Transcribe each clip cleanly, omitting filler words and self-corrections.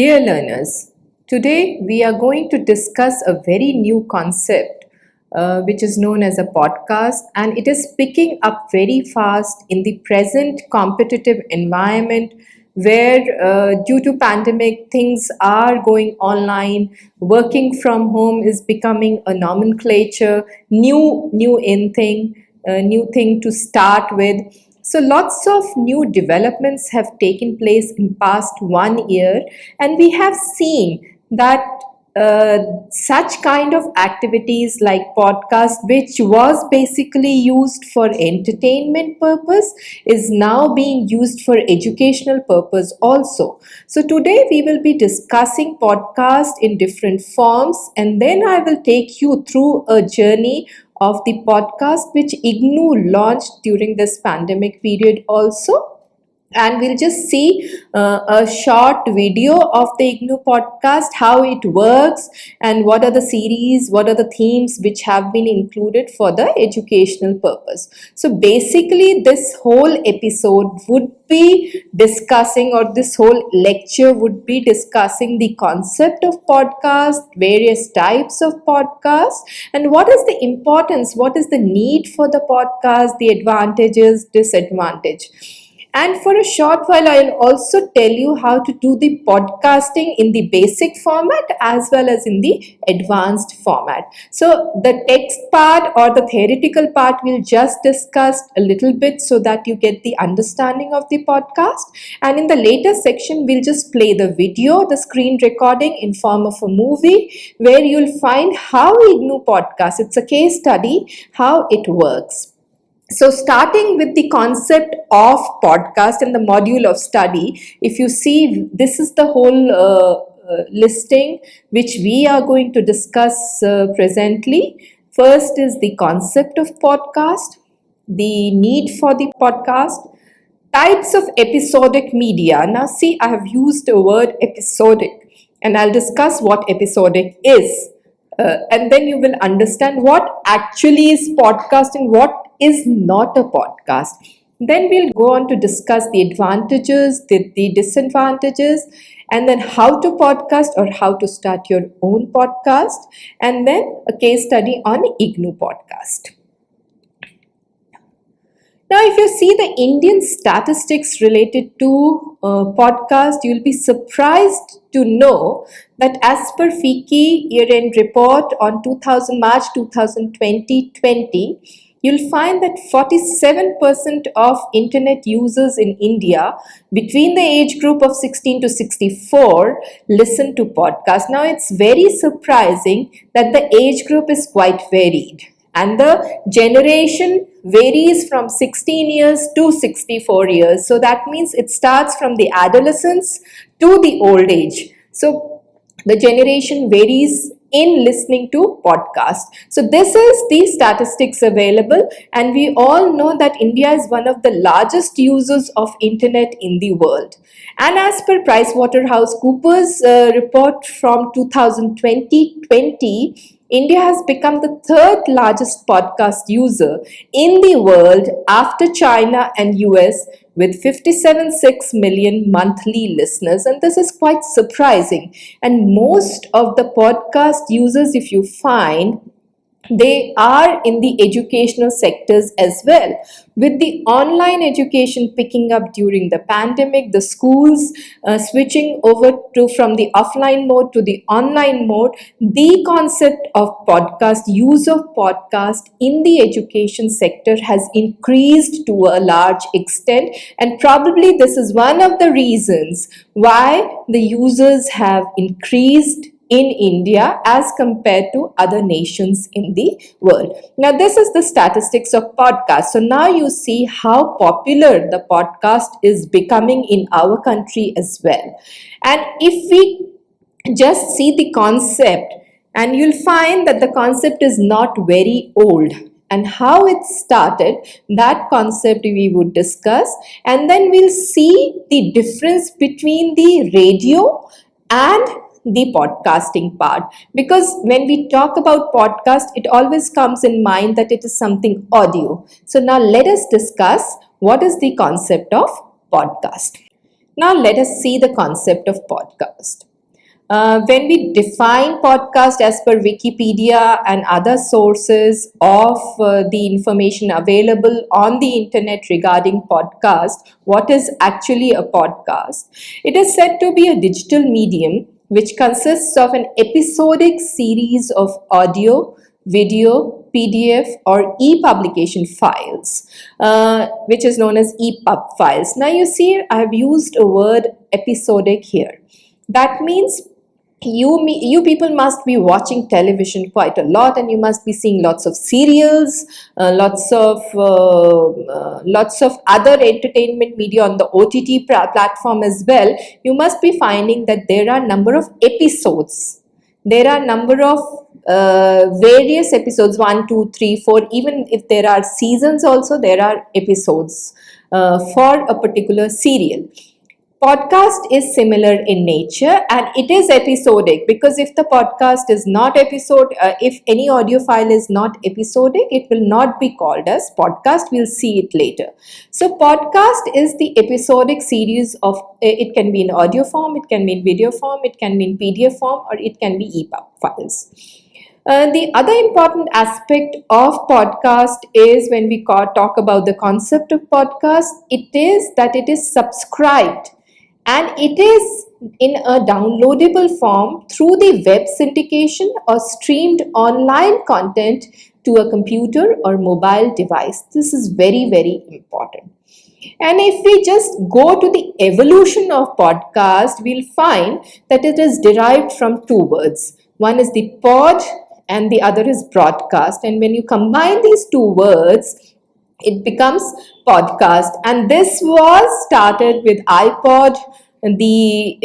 Dear learners, today we are going to discuss a very new concept which is known as a podcast, and it is picking up very fast in the present competitive environment where due to pandemic things are going online. Working from home is becoming a nomenclature, new thing to start with. So lots of new developments have taken place in past 1 year, and we have seen that such kind of activities like podcast, which was basically used for entertainment purpose, is now being used for educational purpose also. So today we will be discussing podcast in different forms, and then I will take you through a journey of the podcast which IGNU launched during this pandemic period also. And we'll just see a short video of the IGNU podcast, how it works, and what are the series, what are the themes which have been included for the educational purpose. So basically this whole episode would be discussing, or this whole lecture would be discussing the concept of podcast, various types of podcast, and what is the importance, what is the need for the podcast, the advantages, disadvantage. And for a short while, I'll also tell you how to do the podcasting in the basic format as well as in the advanced format. So the text part or the theoretical part we'll just discuss a little bit so that you get the understanding of the podcast. And in the later section, we'll just play the video, the screen recording in form of a movie, where you'll find how IGNU podcast, it's a case study, how it works. So starting with the concept of podcast and the module of study, if you see, this is the whole listing which we are going to discuss presently. First is the concept of podcast, the need for the podcast, types of episodic media. Now see, I have used the word episodic, and I'll discuss what episodic is. And then you will understand what actually is podcast and what is not a podcast. Then we'll go on to discuss the advantages, the disadvantages, and then how to podcast or how to start your own podcast, and then a case study on IGNU podcast. Now, if you see the Indian statistics related to podcast, you'll be surprised to know that as per FICCI year-end report on March 2020, you'll find that 47% of internet users in India between the age group of 16 to 64 listen to podcasts. Now, it's very surprising that the age group is quite varied, and the generation varies from 16 years to 64 years. So that means it starts from the adolescence to the old age. So the generation varies in listening to podcast. So this is the statistics available, and we all know that India is one of the largest users of internet in the world. And as per PricewaterhouseCoopers report from 2020, India has become the third largest podcast user in the world after China and US, with 57.6 million monthly listeners. And this is quite surprising. And most of the podcast users, if you find, they are in the educational sectors as well. With the online education picking up during the pandemic, the schools switching over from the offline mode to the online mode, the concept of podcast, use of podcast in the education sector has increased to a large extent. And probably this is one of the reasons why the users have increased in India as compared to other nations in the world. Now, this is the statistics of podcasts. So now you see how popular the podcast is becoming in our country as well. And if we just see the concept, and you'll find that the concept is not very old. And how it started, that concept we would discuss. And then we'll see the difference between the radio and the podcasting part, because when we talk about podcast, it always comes in mind that it is something audio. So now let us discuss what is the concept of podcast. Now let us see the concept of podcast. When we define podcast as per Wikipedia and other sources of the information available on the internet regarding podcast, what is actually a podcast? It is said to be a digital medium which consists of an episodic series of audio, video, PDF, or e-publication files, which is known as EPUB files. Now you see, I have used a word episodic here. That means you people must be watching television quite a lot, and you must be seeing lots of serials, lots of other entertainment media on the OTT platform as well. You must be finding that there are number of episodes. There are number of various episodes, 1, 2, 3, 4. Even if there are seasons, also there are episodes for a particular serial. Podcast is similar in nature, and it is episodic, because if the podcast is not if any audio file is not episodic, it will not be called as podcast. We'll see it later. So podcast is the episodic series of, it can be in audio form, it can be in video form, it can be in PDF form, or it can be EPUB files. The other important aspect of podcast is, when we talk about the concept of podcast, it is that it is subscribed, and it is in a downloadable form through the web syndication or streamed online content to a computer or mobile device. This is very, very important. And if we just go to the evolution of podcast, we'll find that it is derived from two words. One is the pod and the other is broadcast. And when you combine these two words, it becomes podcast. And this was started with iPod, the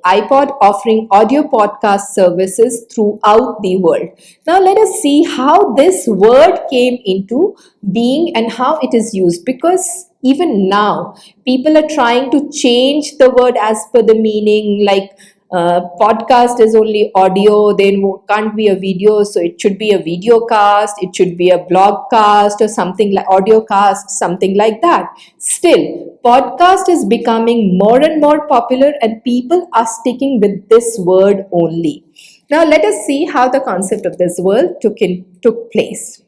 iPod offering audio podcast services throughout the world. Now let us see how this word came into being and how it is used, because even now people are trying to change the word as per the meaning, like podcast is only audio, then can't be a video, so it should be a video cast, it should be a blog cast, or something like audio cast, something like that. Still, podcast is becoming more and more popular, and people are sticking with this word only. Now let us see how the concept of this word took place.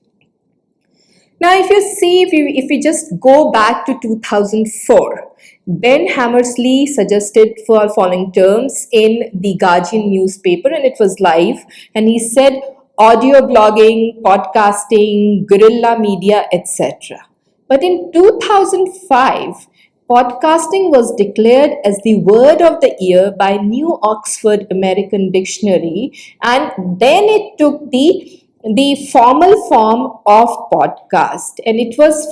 Now, if you see, if we just go back to 2004, Ben Hammersley suggested for following terms in the Guardian newspaper, and it was live. And he said audio blogging, podcasting, guerrilla media, etc. But in 2005, podcasting was declared as the word of the year by New Oxford American Dictionary, and then it took the formal form of podcast, and it was